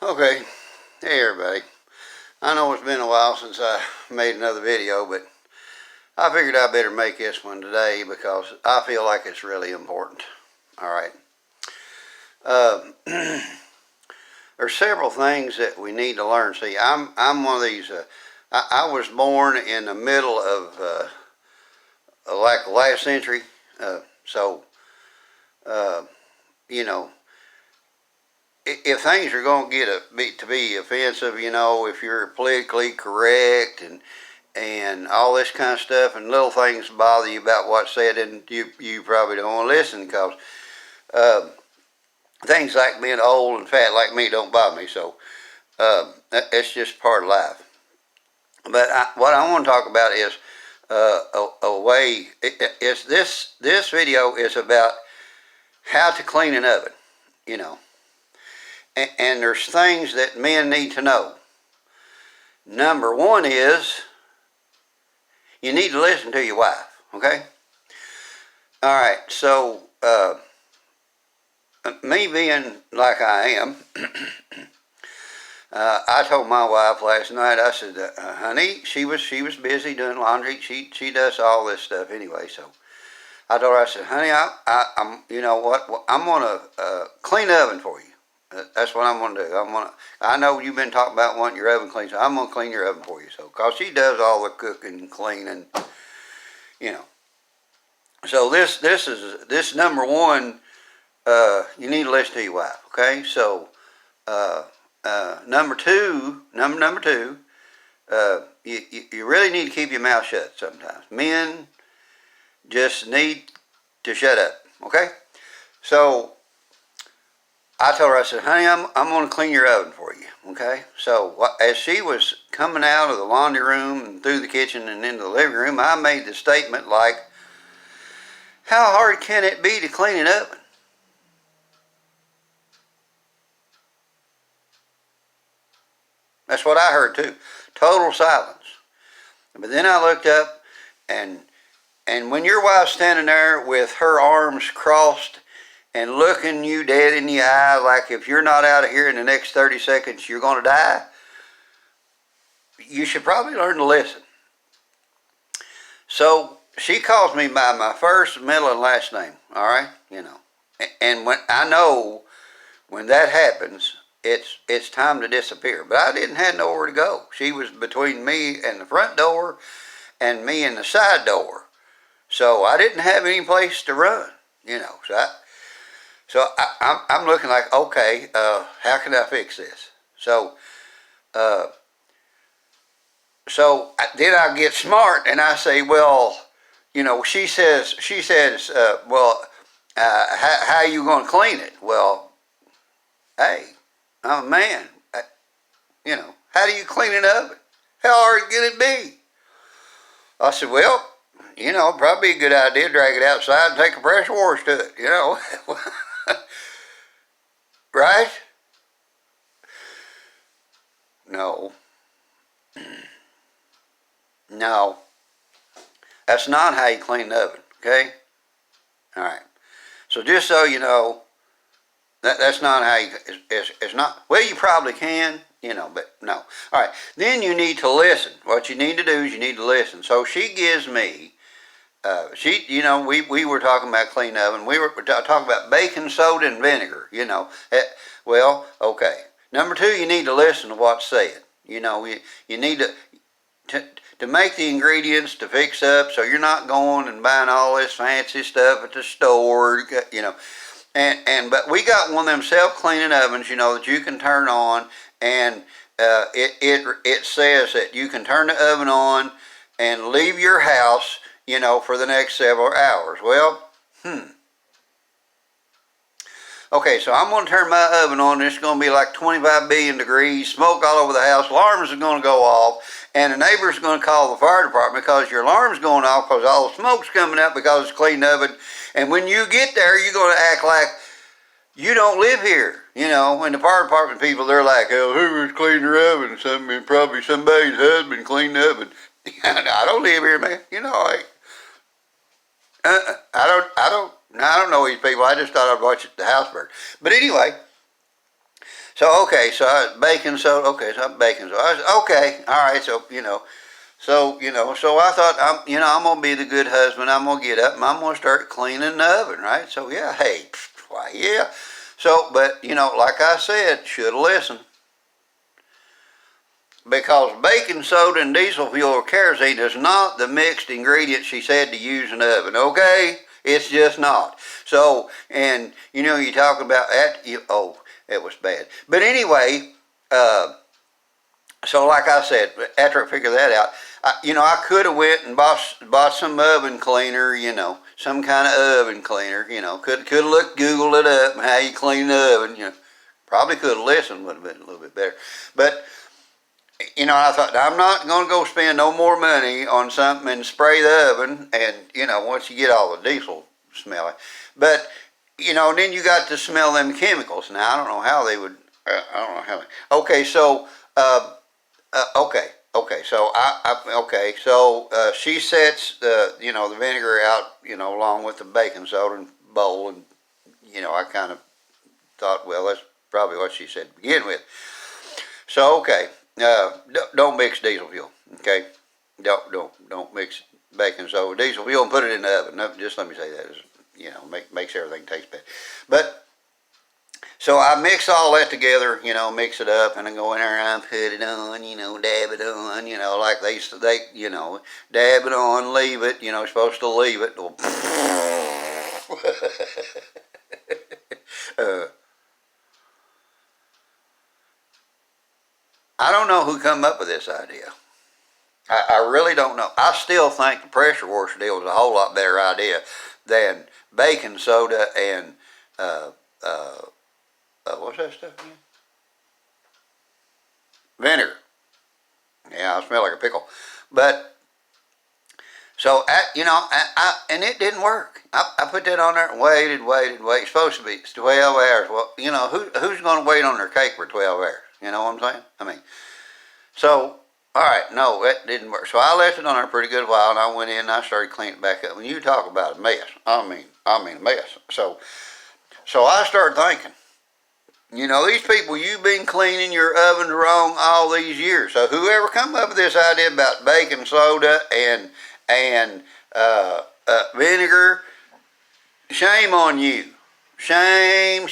Okay, hey everybody. I know it's been a while since I made another video, but I figured I better make this one today because I feel like it's really important. Alright. There's several things that we need to learn. See, I'm one of these, I was born in the middle of like last century, so, you know, if things are going to get to be offensive, if you're politically correct and all this kind of stuff, and little things bother you about what's said, and you probably don't want to listen because things like being old and fat like me don't bother me. So it's just part of life. But what I want to talk about is a way. This video is about how to clean an oven. And there's things that men need to know. Number one is you need to listen to your wife, okay? All right, so me being like I am, I told my wife last night, I said, honey, she was busy doing laundry. She does all this stuff anyway, so I told her, I said, honey, I'm you know what, I'm going to clean the oven for you. That's what I'm going to do. I know you've been talking about wanting your oven cleaned, so I'm going to clean your oven for you. So, because she does all the cooking and cleaning, So this number one, you need to listen to your wife, okay? So, number two, you really need to keep your mouth shut sometimes. Men just need to shut up, okay? So, I told her, I said, honey, I'm going to clean your oven for you, okay? So as she was coming out of the laundry room and through the kitchen and into the living room, I made the statement like, how hard can it be to clean an oven? That's what I heard too. Total silence. But then I looked up, and when your wife's standing there with her arms crossed and looking you dead in the eye like if you're not out of here in the next 30 seconds, you're going to die, you should probably learn to listen. So she calls me by my first, middle, and last name, all right? And when I know when that happens, it's time to disappear. But I didn't have nowhere to go. She was between me and the front door and me and the side door. So I didn't have any place to run, So I'm looking like, okay, how can I fix this? So then I get smart and I say, well, she says, well, how are you going to clean it? Well, hey, I'm a man. How do you clean an oven? How hard can it be? I said, well, probably a good idea to drag it outside and take a pressure wash to it, Right? No. No. That's not how you clean the oven, okay? All right. So just so you know, that's not how you, it's not, well, you probably can, but no. All right. Then you need to listen. What you need to do is you need to listen. So she gives me, we were talking about clean oven. We were talking about baking soda and vinegar, Well, okay. Number two, you need to listen to what's said. You need to make the ingredients to fix up so you're not going and buying all this fancy stuff at the store, but we got one of them self-cleaning ovens, that you can turn on, and it says that you can turn the oven on and leave your house, for the next several hours. Well, Okay, so I'm going to turn my oven on. It's going to be like 25 billion degrees, smoke all over the house, alarms are going to go off, and the neighbor's going to call the fire department because your alarm's going off because all the smoke's coming out because it's a clean oven. And when you get there, you're going to act like you don't live here. When the fire department people, they're like, oh, who was cleaning their oven? Probably somebody's husband cleaned the oven. I don't live here, man. I don't know these people. I just thought I'd watch the house burn. But anyway, So okay, so baking soda. Okay, so baking soda. I was, okay, all right. So so I thought I'm gonna be the good husband. I'm gonna get up and I'm gonna start cleaning the oven, right? So yeah, hey, why yeah. So but like I said, should have listened because baking soda and diesel fuel or kerosene is not the mixed ingredient she said to use in the oven. Okay, it's just not. So and you talk about that. Oh, it was bad. But anyway. So like I said, after I figured that out, I could have went and bought some oven cleaner, some kind of oven cleaner, could have looked, Googled it up, how you clean the oven, probably could have listened, would have been a little bit better. But I thought I'm not going to go spend no more money on something and spray the oven, and once you get all the diesel smelling, but then you got to smell them chemicals. Now I don't know how they would. I don't know how. Okay, so. Okay. Okay. So okay. So she sets the vinegar out along with the baking soda and bowl, and I kind of thought, well, that's probably what she said to begin with. So okay, don't mix diesel fuel. Okay, don't mix baking soda with diesel fuel and put it in the oven. No, just let me say that is makes everything taste better. But so I mix all that together, mix it up, and I go in there and I put it on, dab it on, like they used to, dab it on, leave it, supposed to leave it. uh, I don't know who come up with this idea. I really don't know. I still think the pressure washer deal was a whole lot better idea than baking soda and uh, uh, what's that stuff again? Vinegar. Yeah, I smell like a pickle. But so and it didn't work. I put that on there and waited. It's supposed to be 12 hours. Well, who's going to wait on their cake for 12 hours? You know what I'm saying? I mean, so all right, no, that didn't work. So I left it on there a pretty good while, and I went in and I started cleaning it back up. When you talk about a mess, I mean a mess. So I started thinking. These people, you've been cleaning your ovens wrong all these years. So whoever come up with this idea about baking soda and vinegar, shame on you. Shame on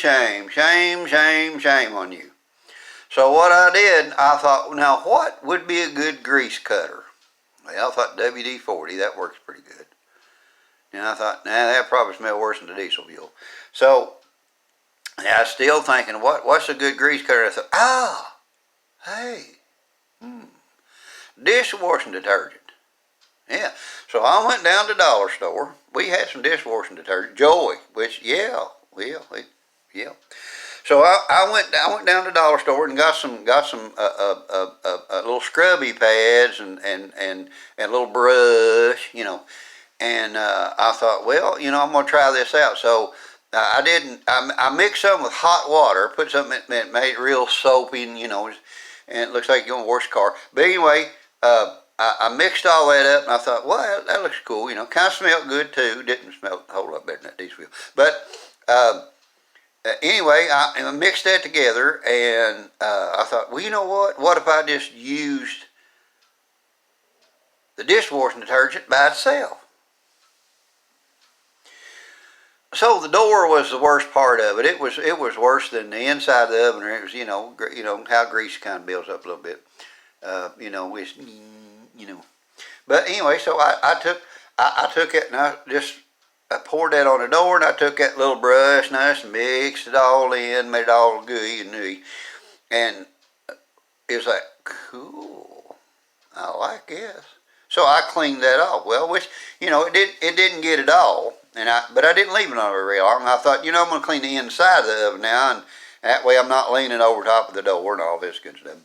you. So what I did, I thought, now what would be a good grease cutter? Well, I thought WD-40, that works pretty good. And I thought, that probably smells worse than the diesel fuel. So I was still thinking, what's a good grease cutter? I thought, hey, dishwashing detergent. Yeah. So I went down to the dollar store. We had some dishwashing detergent, Joy, which yeah. So I went down to the dollar store and got some little scrubby pads and a little brush, and I thought, well, I'm gonna try this out. So I didn't. I mixed some with hot water, put something that made it real soapy, and it looks like you're gonna wash the car. But anyway, I mixed all that up, and I thought, well, that looks cool. Kind of smelled good too. Didn't smell a whole lot better than that diesel fuel. But anyway, I mixed that together, and I thought, well, you know what? What if I just used the dishwashing detergent by itself? So the door was the worst part of it. It was worse than the inside of the oven. It was how grease kind of builds up a little bit. It's But anyway, so I took it and I poured that on the door, and I took that little brush and I just mixed it all in, made it all gooey and nooey, and it was like, cool. I like this. So I cleaned that off. Well, which it didn't get it all. But I didn't leave it on very long. I thought, I'm going to clean the inside of the oven now, and that way I'm not leaning over top of the door and all this good stuff.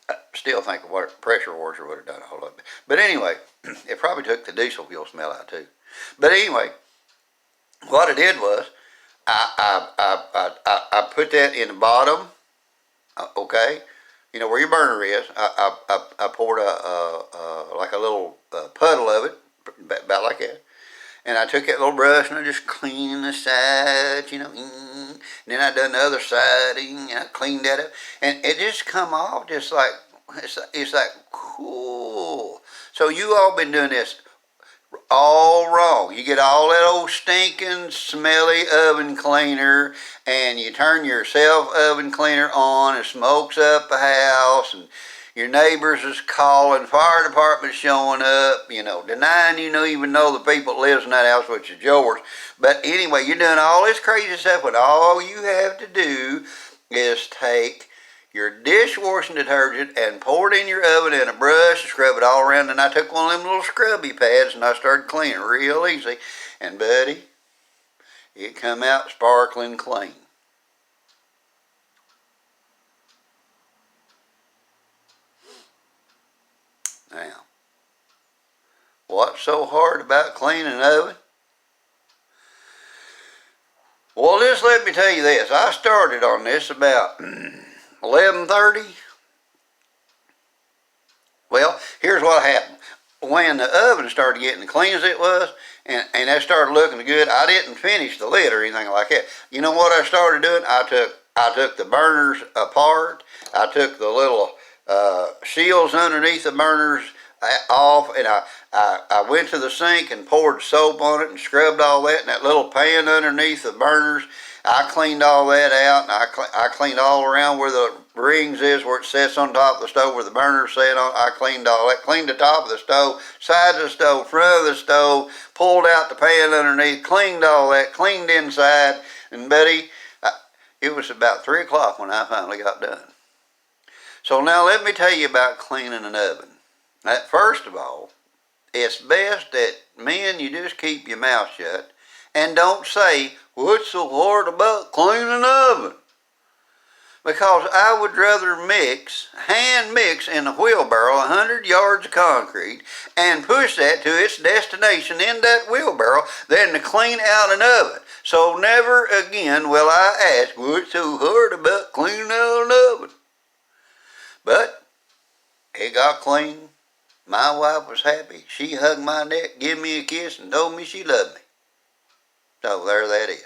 I still think a pressure washer would have done a whole lot. But anyway, it probably took the diesel fuel smell out too. But anyway, what I did was I put that in the bottom, okay, where your burner is. I poured like a little puddle of it, about like that. And I took that little brush and I just cleaned the sides, you know. And then I done the other side and I cleaned that up. And it just come off just like, it's like cool. So you all been doing this all wrong. You get all that old stinking, smelly oven cleaner, and you turn your self oven cleaner on, and smokes up the house, and your neighbors is calling, fire department showing up, you know, denying you even know the people that lives in that house, which is yours. But anyway, you're doing all this crazy stuff, but all you have to do is take your dishwashing detergent and pour it in your oven in a brush and scrub it all around. And I took one of them little scrubby pads and I started cleaning real easy. And buddy, it come out sparkling clean. Now, what's so hard about cleaning an oven? Well, just let me tell you this. I started on this about 11:30. Well, here's what happened. When the oven started getting as clean as it was, and that started looking good, I didn't finish the lid or anything like that. You know what I started doing? I took the burners apart. I took the little shields underneath the burners off, and I went to the sink and poured soap on it and scrubbed all that in that little pan underneath the burners. I cleaned all that out, and I cleaned all around where the rings is, where it sits on top of the stove, where the burners sit on. I cleaned all that, cleaned the top of the stove, side of the stove, front of the stove, pulled out the pan underneath, cleaned all that, cleaned inside, and buddy, it was about 3 o'clock when I finally got done. So now let me tell you about cleaning an oven. First of all, it's best that men, you just keep your mouth shut and don't say, what's so hard about cleaning an oven? Because I would rather hand mix in a wheelbarrow 100 yards of concrete and push that to its destination in that wheelbarrow than to clean out an oven. So never again will I ask, what's so hard about cleaning out an oven? But it got clean. My wife was happy. She hugged my neck, gave me a kiss, and told me she loved me. So there that is.